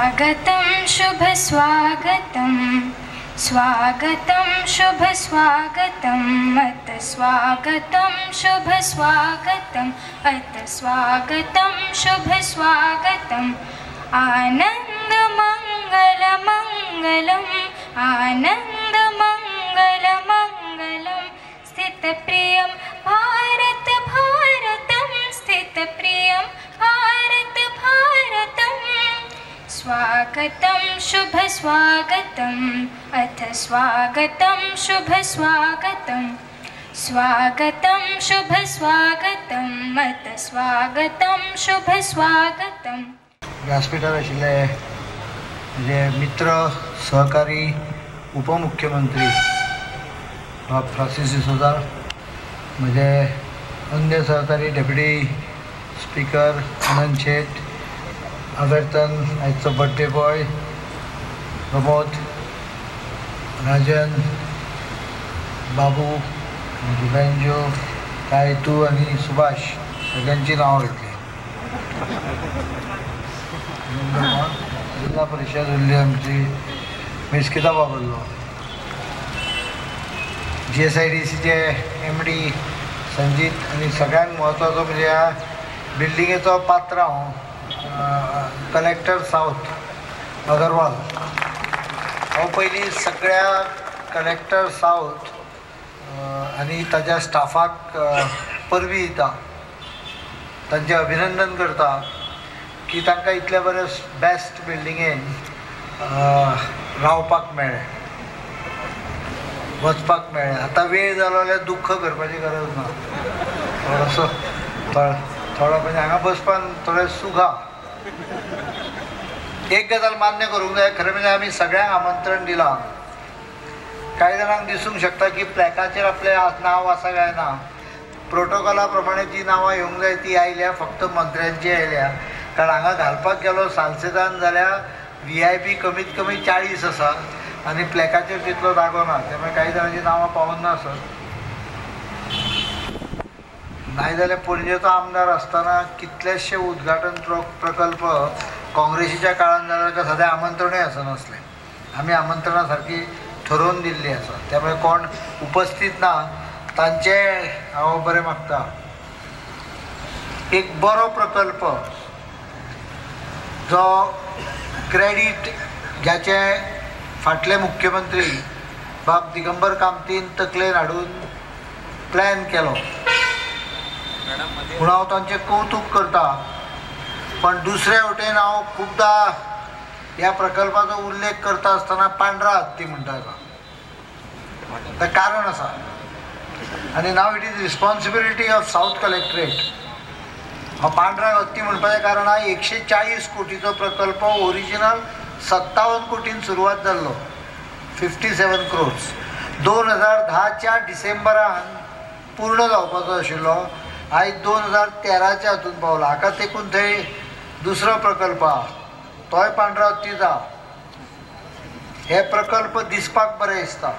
स्वागतं शुभ स्वागतं स्वागतं शुभ स्वागतं अत स्वागतं शुभ स्वागतं अत स्वागतं शुभ स्वागतं आनंद मंगल मंगलम आनंद मंगल मंगलम स्थित प्रियं भारत भारतं स्थित प्रियं भारत भारतं स्वागतं शुभ स्वागतं अथ स्वागतं शुभ स्वागतं स्वागतं शुभ स्वागतं अथ स्वागतं शुभ स्वागतं व्यासपीठार आशिल्ले म्हणजे मित्र सहकारी उपमुख्यमंत्री फ्रांसीस डिसोजा, म्हणजे अन्य सहकारी डेप्युटी स्पीकर आनंद शेट, आवर्तन आयचो बर्थडे बॉय प्रमोद, राजन, बाबू, बेंजो, कायतू आणि सुभाष सगळ्यांची नावं घेतली. जिल्हा परिषद उरली आमची मिस्किता बाबल्लो, GSIDCचे MD संजीत आणि सगळ्यांत महत्वाचो म्हणजे ह्या बिल्डिंगेचो पात्र कलेक्टर साऊथ अगरवाल. हांव पयलीं सगळ्या कलेक्टर साऊथ आनी ताज्या स्टाफाक परबी दिता, तांचें अभिनंदन करता की तांकां इतल्या बरे बेस्ट बिल्डिंगेन रावपाक मेळ्ळें, वचपाक मेळ्ळें. आतां वेळ जालो जाल्यार दुख्ख करपाची गरज ना, थोडोसो थोडो म्हणजे हांगा बसपान थोडें सूख आहा. एक गजाल मान्य करूंक जाय, खरें म्हणजे आमी सगळ्यांक आमंत्रण दिलां. कांय जाणांक दिसूंक शकता की प्लॅकाचेर आपलें नांव आसा काय ना. प्रोटोकॉला प्रमाणे जी नांवां येवंक जाय ती आयल्या, फक्त मंत्र्यांची आयल्या. कारण हांगा घालपाक गेलो सालसेतान जाल्यार VIP कमीत कमी 40 आसा आनी प्लॅकाचेर तितलो जागो ना, त्यामुळे काही जाणांची नांवां पावून ना आसत. नायजाल्यार पणजेचो आमदार आसतना कितलेशे उद्घाटन प्रकल्प काँग्रेसीच्या काळान जाल्यार ताका सद्या आमंत्रणूय आसनासलें. आमी आमंत्रणां सारकी ठरोवन दिल्लीं आसा, त्यामुळे कोण उपस्थित ना तांचे हांव बरें मागता. एक बरो प्रकल्प जो क्रेडीट ज्याचे फाटले मुख्यमंत्री बाब दिगंबर कामतीन तकलेन हाडून प्लॅन केलो, पूण हांव तांचें कौतुक करता. पण दुसरे वटेन हांव खुबदां ह्या प्रकल्पाचो उल्लेख करता आसतना पांढरा हत्ती म्हणटा ताका कारण आसा. आनी now it is responsibility of south collectorate. हांव पांढरा हत्ती म्हणपाचें कारण हा 140 कोटीचो प्रकल्प ओरिजिनल 57 कोटीन सुरवात जाल्लो, 57 crores. 2010च्या डिसेंबरान पूर्ण जावपाचो आशिल्लो, आयज 2013च्या हातून पावला. हाका तेकून थंय दुसरो प्रकल्प आहा, तोय पांढरा हत्तीचा. हे प्रकल्प दिसपाक बरें दिसता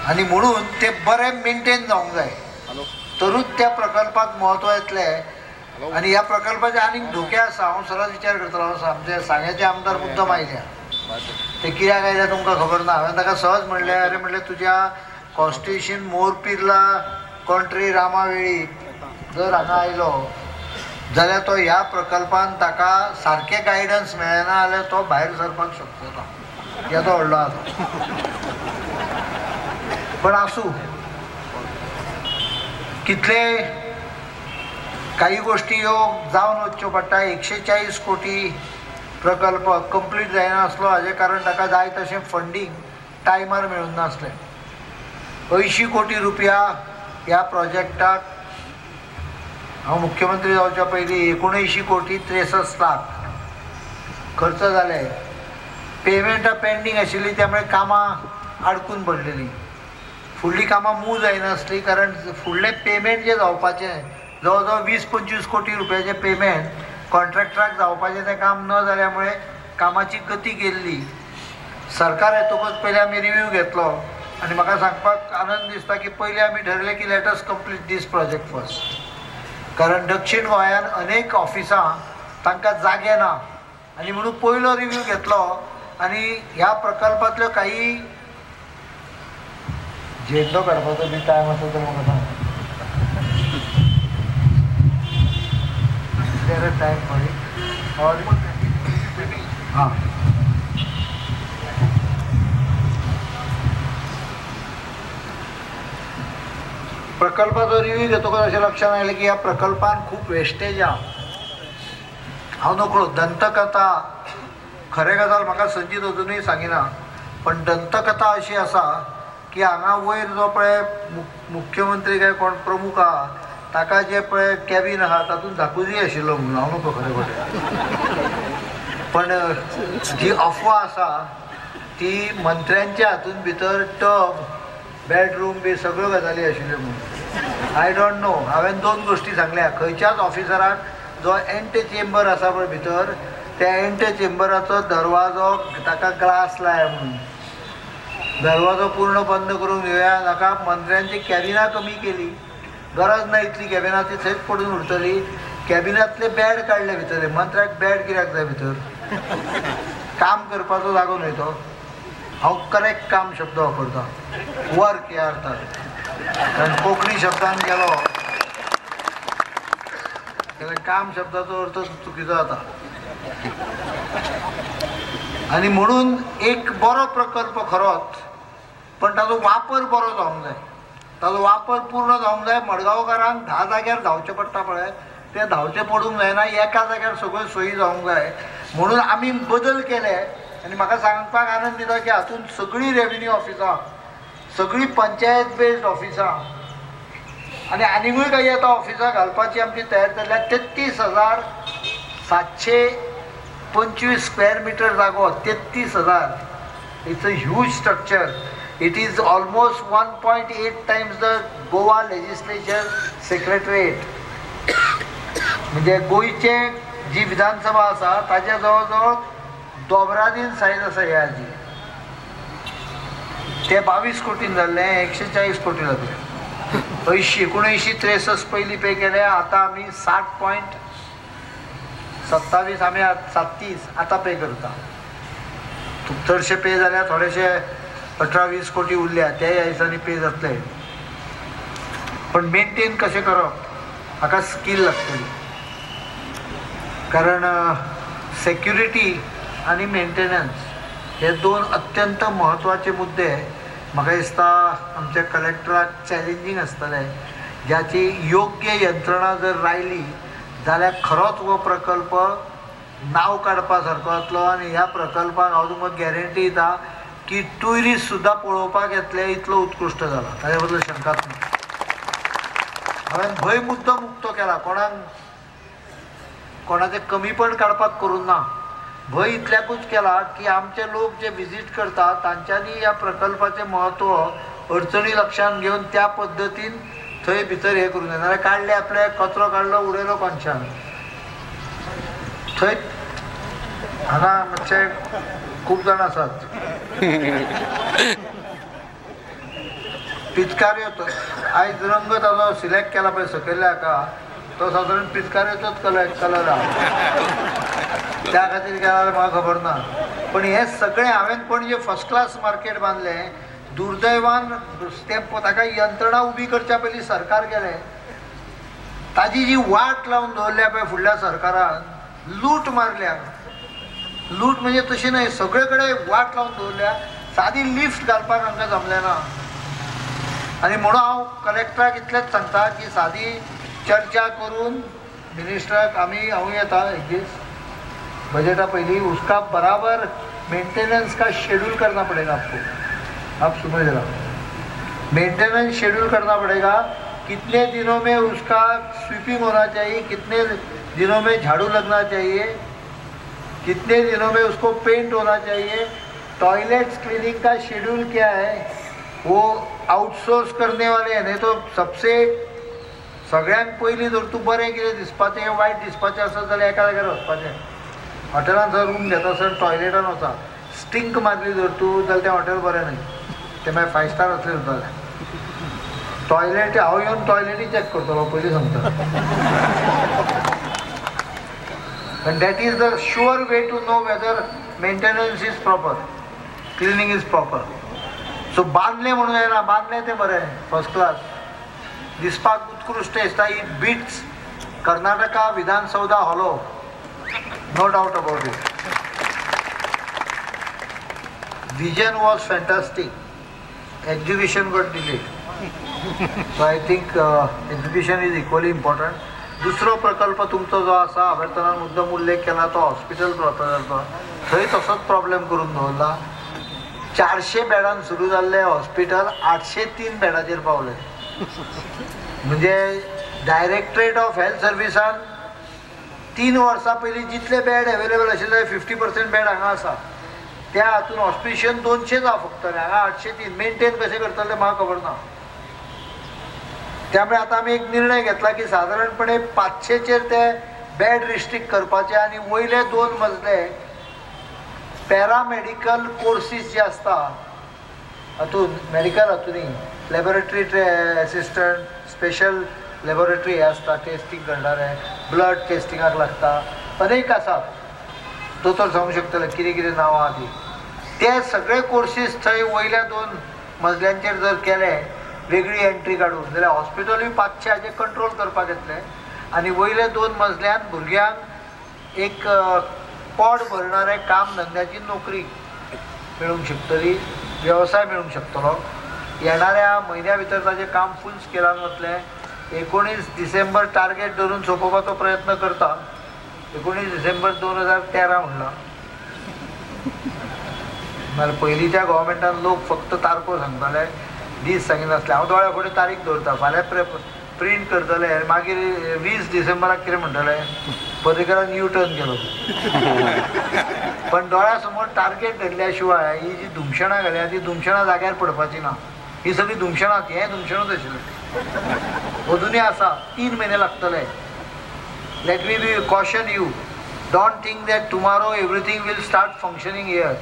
आनी म्हणून ते बरे मेंटेन जावंक जाय, तरूच त्या प्रकल्पाक म्हत्व येतलें. आनी ह्या प्रकल्पाचे आनीक धोके आसा. हांव सदांच विचार करतलो, आमचे सांग्याचे आमदार मुद्दम आयल्या, ते कित्याक आयल्या तुमकां खबर ना. हांवें ताका सहज म्हणलें, अरे म्हणलें तुज्या कॉन्स्टिट्युशन मोरपिरला कंट्री रामावेळी जर हांगा आयलो जाल्यार तो ह्या प्रकल्पान ताका सारकें गायडन्स मेळना जाल्यार तो भायर सरपाक शकचो ना. येदो व्हडलो आसा. पण आसूं, कितले काही गोष्टी ह्यो जावन वच्च्यो पडटा. 140 कोटी प्रकल्प कंप्लीट जायना आसलो, हाजें कारण ताका जाय तशें फंडींग टायमार मेळून नासलें. 80 कोटी रुपया ह्या प्रोजेक्टाक हांव मुख्यमंत्री जावच्या पयलीं 79 कोटी 63 लाख खर्च जाले. पेमेंटां पेंडींग आशिल्ली, त्यामुळे कामां आडकून पडलेलीं. फुडलीं कामां मूव जायनासलीं, कारण फुडलें पेमेंट जें जावपाचें जवळ जवळ 20-25 कोटी रुपयाचें पेमेंट कॉन्ट्रॅक्टराक जावपाचें तें काम न जाल्यामुळे कामाची गती गेल्ली. सरकार येतकच पयलीं आमी रिव्यू घेतलो आनी म्हाका सांगपाक आनंद दिसता की पयलीं आमी ठरलें की लेट अस कंप्लीट दीस प्रोजेक्ट फर्स्ट. कारण दक्षिण गोंयान अनेक ऑफिसां तांकां जागे ना, आणि म्हणून पयलो रिव्ह्यू घेतलो आणि ह्या प्रकल्पातल्यो काही झेंडो काडपाचो बी टायम आसा तो म्हाका सांग टायम हां प्रकल्पाचो रिव्ह्यू घेतकच अशें लक्षात आयलें की ह्या प्रकल्पान खूब वेस्टेज आहा. हांव नकळो दंतकथा खरें गजाल म्हाका संजीत अजुनूय सांगिना पण दंतकथा अशी आसा की हांगा वयर जो पळय मुख्यमंत्री काय कोण प्रमुख आहा ताका जे पळय कॅबिन आहा तातूंत झाकुजी आशिल्लो म्हणून हांव नको खरें खोटें पण जी अफवा आसा ती मंत्र्यांच्या हातूंत भितर टब बेडरूम बी सगळ्यो गजाली आशिल्ल्यो म्हणून आय डोंट नो. हांवें 2 गोश्टी सांगल्या. खंयच्याच ऑफिसराक जो एंटे चेंबर आसा पळय भितर त्या एंटे चेंबराचो दरवाजो ताका ग्लास लाया म्हणून दरवाजो पूर्ण बंद करून घेवया नाका. मंत्र्यांची कॅबिनां कमी केली गरज ना इतली कॅबिनां ती थंयच पडून उरतली. कॅबिनांतले बॅड काडले भितर. मंत्र्याक बॅड कित्याक जाय भितर काम करपाचो जागो न्हय तो. हांव करेक्ट काम शब्द वापरता वर्क ह्या अर्थान कारण कोंकणी शब्दान गेलो जाल्यार काम शब्दाचो अर्थ चुकीचो जाता. आनी म्हणून एक बरो प्रकल्प खरोच पण ताजो वापर बरो जावंक जाय. ताजो वापर पूर्ण जावंक जाय. मडगांवकारांक 10 जाग्यार धांवचें पडटा पळय तें धांवचें पडूंक जायना. एका जाग्यार सगळ्यो सोयी जावंक जाय म्हणून आमी बदल केले. आनी म्हाका सांगपाक आनंद दिता की हातूंत सगळीं रेव्हेन्यू ऑफिसां सगळीं पंचायत बेस्ड ऑफिसां आनी आनिकूय काही आतां ऑफिसां घालपाची आमची तयार जाल्ल्या 33,725 स्क्वेअर मिटर जागो 33,000. It's a huge structure. It is almost 1.8 Times the Goa legislature secretariat. म्हणजे गोंयचे जी विधानसभा आसा ताच्या जवळ जवळ दोबरादीन सायज आसा ह्या हाजी. ते 22 कोटीन जाल्ले 140 कोटी जातले. 1963 पयलीं पे केले. आतां आमी 60.27 आमी 37 आतां पे करता. चडशे पे जाल्यार थोडेशे 18-20 कोटी उरल्या त्या हिसाबांनी पे जातले. पण मेंटेन कशें करप हाका स्कील लागतली कारण सेक्युरिटी आनी मेंटेनन्स हे 2 अत्यंत म्हत्वाचे मुद्दे म्हाका दिसता आमच्या कलेक्टराक चॅलेंजींग आसतले. ज्याची योग्य यंत्रणा जर रायली जाल्यार खरोच हो प्रकल्प नांव काडपा सारको जातलो. आनी ह्या प्रकल्पाक हांव तुमकां गॅरंटी दिता की ट्युरिस्ट सुद्दां पळोवपाक येतले इतलो उत्कृश्ट जाला. ताचे बद्दल शंकाच ना. हांवें भंय मुद्दो मुक्तो केला. कोणाचें कमीपण काडपाक करूं ना. भंय इतल्याकूच केला की आमचे लोक जे विजीट करतात तांच्यांनी ह्या प्रकल्पाचें म्हत्व अडचणी लक्षांत घेवन त्या पद्दतीन थंय भितर हें करूं जाय. नाल्यार काडले आपले कचरो काडलो उडयलो कोनशान थंय. हांगा मातशे खूब जाण आसात पिचकाऱ्यो. आयज रंग ताजो सिलेक्ट केला पळय सकयल्या हाका तो सादारण पिचकाऱ्योचोच कलर आहा त्या खातीर गेल्यार म्हाका खबर ना. पण हे सगळें हांवें पणजे फर्स्ट क्लास मार्केट बांदलें. दुर्दैवान ताका यंत्रणा उबी करच्या पयलीं सरकार गेलें. ताजी जी वाट लावन दवरल्या पळय फुडल्या सरकारान लूट मारल्या. लूट म्हणजे तशी न्हय सगळे कडेन वाट लावन दवरल्या. सादी लिफ्ट घालपाक हांकां जमलें ना. आनी म्हणून हांव कलेक्टराक इतलेंच सांगता की सादी चर्चा करून मिनिस्टराक हांव येता एक दीस बजटा पहली उसका बराबर मेंटेनेंस का शेड्यूल करना पड़ेगा आपको. आप समझ रहा मेंटेनेंस शेड्यूल करना पड़ेगा. कितने दिनों में उसका स्वीपिंग होना चाहिए, कितने दिनों में झाड़ू लगना चाहिए, कितने दिनों में उसको पेंट होना चाहिए. टॉयलेट्स क्लीनिंग का शेड्यूल क्या है वो आउटसोर्स करने वाले हैं. नहीं तो सबसे सगळ्यांक पयलीं जर तूं बरें कितें दिसपाचें वायट दिसपाचें आसत जाल्यार एका जाग्यार वचपाचें. हॉटेलांत जर रूम घेता आसतना टॉयलेटान वचा स्टिंक मारली जर तूं जाल्यार तें हॉटेल बरें न्हय. तें मागीर 5 स्टार असलें जातालें. टॉयलेट हांव येवन टॉयलेटी चॅक करतलो पयलीं सांगता. and that is the sure way to know whether maintenance is proper, cleaning is proper. So बांदले म्हणून येना, बांदले ते बरें फर्स्ट क्लास, दिसपाक उत्कृश्ट दिसता. It beats Karnataka Vidhana Soudha hollow, no doubt about it. Vision was fantastic. Execution got delayed. So I think execution is equally important. दुसरो प्रकल्प तुमचो जो आसा, हांवें मुद्दम उल्लेख केला तो हॉस्पिटल प्रकल्प, थंय तसोच प्रॉब्लेम करून दवरला. 400 बेडान सुरू जाल्लें हॉस्पिटल 803 बेडाचेर पावलें. म्हणजे डायरेक्टरेट ऑफ हेल्थ सर्विसान 3 वर्सां पयलीं जितले बेड अवेलेबल आशिल्ले 50% बेड हांगा आसा, त्या हातून हॉस्पिटल 200 आहा फक्त, हांगा 803. मेंटेन कशें करतले म्हाका खबर ना. त्यामुळे आता आमी एक निर्णय घेतला की साधारणपणे 500चेर ते बेड रिस्ट्रिक्ट करपाचे आनी वयले 2 मजले पॅरामेडिकल कोर्सीस जे आसता हातून, मेडिकल हातूंनी लॅबोरेटरी एसिस्टंट, स्पेशल लॅबोरेटरी हे आसता, टेस्टिंग करणारे, ब्लड टेस्टिंगाक लागता, अनेक आसात. दोतोर सांगूंक शकतले कितें कितें नांवां आहा ती. ते सगळे कोर्सीस थंय वयल्या 2 मजल्यांचेर जर केले, वेगळी एंट्री काडून, जाल्यार हॉस्पिटलूय 500 हाजे कंट्रोल करपाक येतले आनी वयले 2 मजल्यान भुरग्यांक एक पोट भरणारे काम धंद्याची नोकरी मेळूंक शकतली, वेवसाय मेळूंक शकतलो. येणाऱ्या म्हयन्या भितर ताजें काम फूल स्केलान वतलें. 19 डिसेंबर टार्गेट धरून सोंपोवपाचो प्रयत्न करता. 19 डिसेंबर 2013 म्हणला. नाल्यार पयलींच्या गोवोरमेंटान लोक फक्त तारखो सांगताले, दीस सांगिनासले. हांव दोळ्या फुडें तारीख दवरता, फाल्यां प्रिंट करतले आनी मागीर 20 डिसेंबराक कितें म्हणटले, पर्रीकरान यू टर्न केलो. पण दोळ्या समोर टार्गेट धरल्या शिवाय ही जी धुमशणां घाल्या ती धुमशणां जाग्यार पडपाची ना. ही सगळी धुमशणां, हें धुमशणूच आशिल्लें. अजुनूय आसा, 3 म्हयने लागतले. Let me be caution you, don't think that tomorrow everything will start functioning here.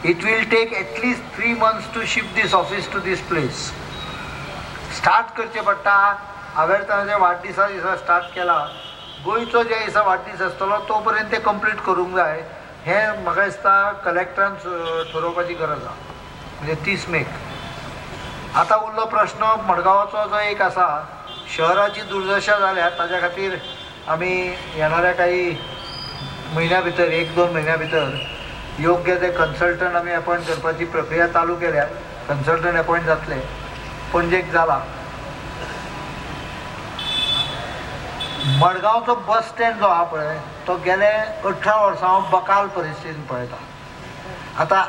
It will take at least 3 months to shift this office to this place. Start करचे पडटा. हांवें ताजे वाडदिसा दिसा स्टार्ट केला. गोंयचो जे दिसा वाडदीस आसतलो तो पर्यंत ते कंप्लीट करूंक जाय. हें म्हाका दिसता कलेक्टरान थारोवपाची गरज आसा, म्हणजे 30 मेक. आतां उरलो प्रश्न मडगांवाचो जो एक आसा, शहराची दुर्दशा जाल्या ताज्या खातीर आमी येणाऱ्या काही म्हयन्या भितर, 1-2 म्हयन्या भितर योग्य ते कन्सल्टंट आमी अपॉयंट करपाची प्रक्रिया चालू केल्या. कन्सल्टंट अपॉयंट जातले. पणजेक जाला. मडगांवचो बस स्टँड जो आहा पळय तो गेले 18 वर्सां हांव बकाल परिस्थितीन पळयता. आतां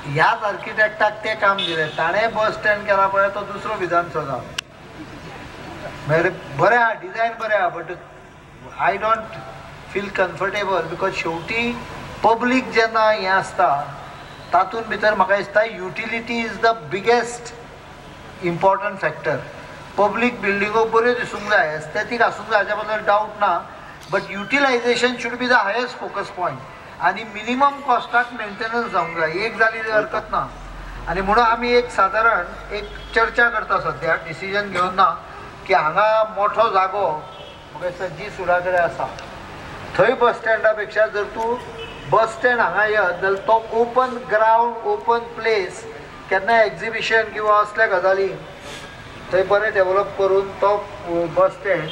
ह्याच आर्किटेक्टाक तें काम दिलें, ताणें बस स्टँड केला पळय तो दुसरो विधानसौधा. म्हणजे बरें आहा, डिजायन बरें आहा, but I don't feel comfortable because शेवटी पब्लीक जेन्ना हें आसता तातूंत भितर म्हाका दिसता utility is the biggest important factor. Public बिल्डिंगो बऱ्यो दिसूंक जाय, एस्थेथीक आसूंक जाय, हाच्या बद्दल डावट ना, but utilization should be the highest focus point आनी मिनिमम कॉस्टाक मेंटेनन्स जावंक जाय. एक जाली हरकत ना. आनी म्हणून आमी एक सादारण एक चर्चा करता सद्या, डिसिजन घेवन ना, की हांगा मोठो जागो म्हाका दिसता जी सुडा कडेन आसा थंय बस स्टँडा पेक्षा जर तूं बस स्टँड हांगा येत जाल्यार तो ओपन ग्रावंड, ओपन प्लेस, केन्ना एक्झिबिशन किंवा असल्या गजाली थंय बरें डेवलप करून तो बस स्टँड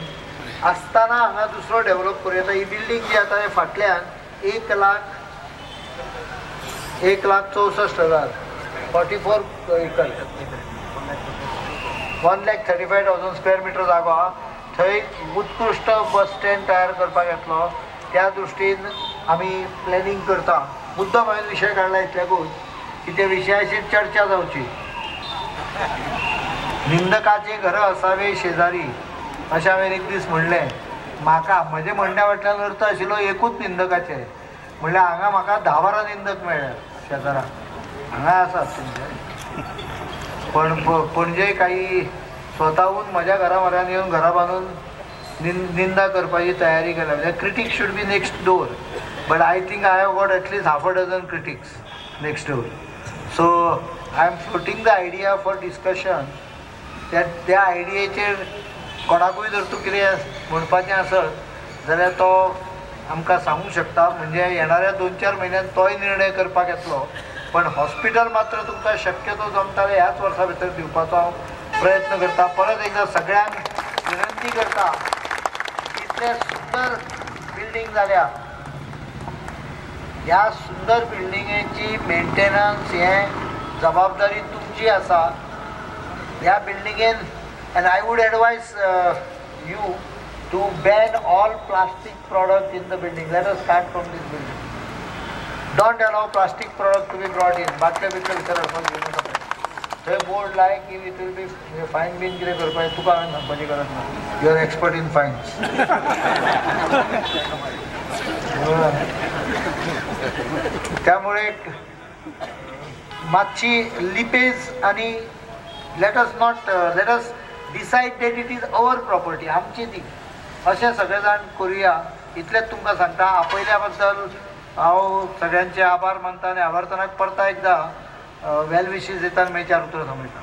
आसतना हांगा दुसरो डेवलप करूं येता. ही बिल्डींग जी आतां हे फाटल्यान 1,64,000 44 एकर 1,35,000 स्क्वेअर मिटर जागो आहा. थंय उत्कृश्ट बस स्टँड तयार करपाक येतलो. त्या दृश्टीन आमी प्लॅनिंग करता. मुद्दम हांवें विशय काडला इतल्याकूच की त्या विशयाचेर चर्चा जावची. निंदकाचे घर असावे शेजारी अशें हांवें एक दीस म्हणलें. म्हाका म्हजे म्हणण्या फाटल्यान अर्थ आशिल्लो एकूच निंदकाचे, म्हणल्यार हांगा म्हाका 10-12 निंदक मेळ्ळ्या शेजाराक. हांगा आसात तुमचे, पण पणजे काही स्वताहून म्हज्या घरा म्हऱ्यान येवन घरा बांदून निंदा करपाची तयारी केल्या. म्हणजे critics should be next door, but I think I have got at least half a dozen critics next door. So I am floating the idea for discussion. त्या आयडियेचेर कोणाकूय जर तूं कितें म्हणपाचें आसत जाल्यार तो आमकां सांगूंक शकता, म्हणजे येणाऱ्या 2-4 म्हयन्यान तोय निर्णय करपाक येतलो. पण हॉस्पिटल मात्र तुमकां शक्यतो जमताले ह्याच वर्सा भितर दिवपाचो हांव प्रयत्न करता. परत एकदा सगळ्यांक विनंती करता, इतले सुंदर बिल्डींग जाल्या, ह्या सुंदर बिल्डिंगेची मेंटेनन्स हे जबाबदारी तुमची आसा. ह्या बिल्डिंगेन and I would advise you to ban all plastic products in the building. Let us start from this building. Don't allow plastic products to be brought in. बाटल्या बिटल्या भितर हाडपाक घेवं नाका. थंय बोर्ड लाय की इट विल बी फायन bin कितें करपाचें तुका हांवें सांगपाची गरज ना. You are expert in finance. त्यामुळे मातशी लिपेज आणि let us decide that it is our property, आमची ती, अशें सगळे जाण करुया. इतलेंच तुमकां सांगता. आपयल्या बद्दल हांव सगळ्यांचे आभार मानता आनी आभारतनाक परता एकदा वेल विशीज दिता आनी मागीर 4 उतरां थांबयता.